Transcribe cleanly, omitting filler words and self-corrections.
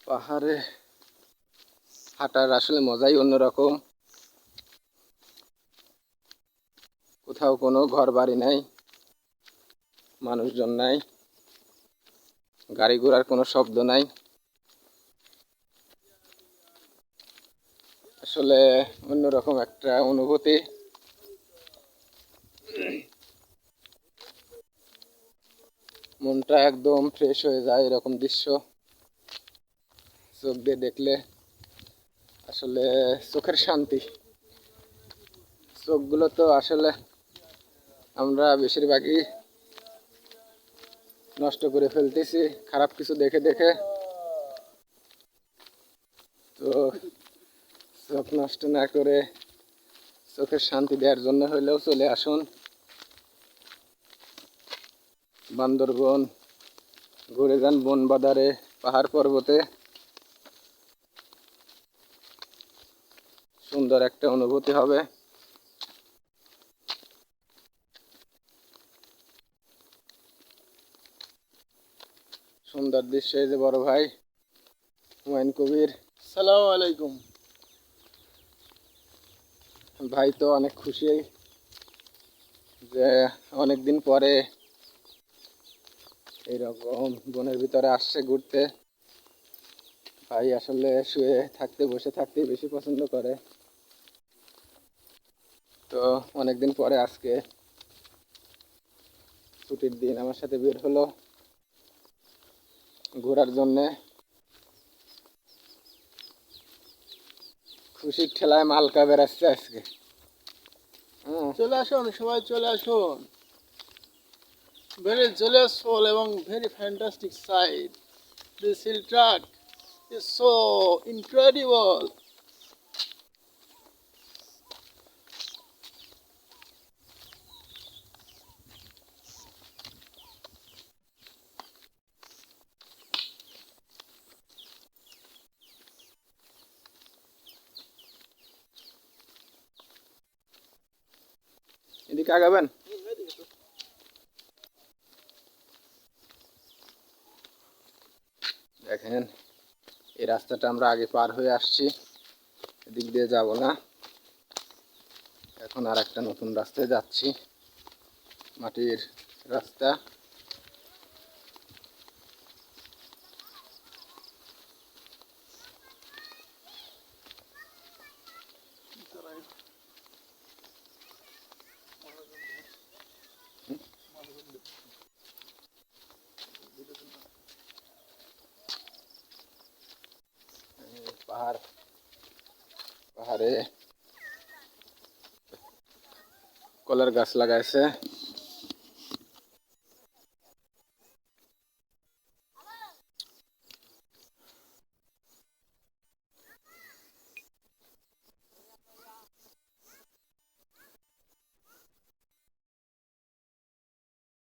পাহাড়ে হাঁটার আসলে মজাই অন্যরকম। কোথাও কোনো ঘর বাড়ি নাই, মানুষজন নাই, গাড়ি ঘোড়ার কোনো শব্দ নাই। আসলে অন্যরকম একটা অনুভূতি। মনটা একদম ফ্রেশ হয়ে যায় এরকম দৃশ্য চোখ দিয়ে দেখলে। আসলে চোখের শান্তি। চোখগুলো তো আসলে আমরা বেশিরভাগই নষ্ট করে ফেলতেছি খারাপ কিছু দেখে দেখে। তো চোখ নষ্ট না করে চোখের শান্তি দেওয়ার জন্য হইলেও চলে আসুন বান্দরবন, ঘুরে যান বন বাদারে, পাহাড় পর্বতে। সুন্দর একটা অনুভূতি হবে। সুন্দর দৃশ্য। এই যে বড় ভাই হুমায়ুন কবির। সালাম আলাইকুম। ভাই তো অনেক খুশি যে অনেকদিন পরে এইরকম বনের ভিতরে আসছে ঘুরতে। ভাই আসলে শুয়ে থাকতে বসে থাকতেই বেশি পছন্দ করে। তো অনেকদিন পরে আজকে ছুটির দিন আমার সাথে বের হলো ঘোরার জন্যে। খুশির ঠেলায় মালকা বেড়াচ্ছে আজকে। চলে আসুন, সবাই চলে আসুন। ভেরি জেলাসফুল এবং very fantastic site. This hill track is so incredible. এদিকে আগাবেন। দেখেন এই রাস্তাটা আমরা আগে পার হয়ে আসছি, এদিক দিয়ে যাব না। এখন আর একটা নতুন রাস্তায় যাচ্ছি, মাটির রাস্তা। পাহাড়ে কলার গাছ লাগাইছে।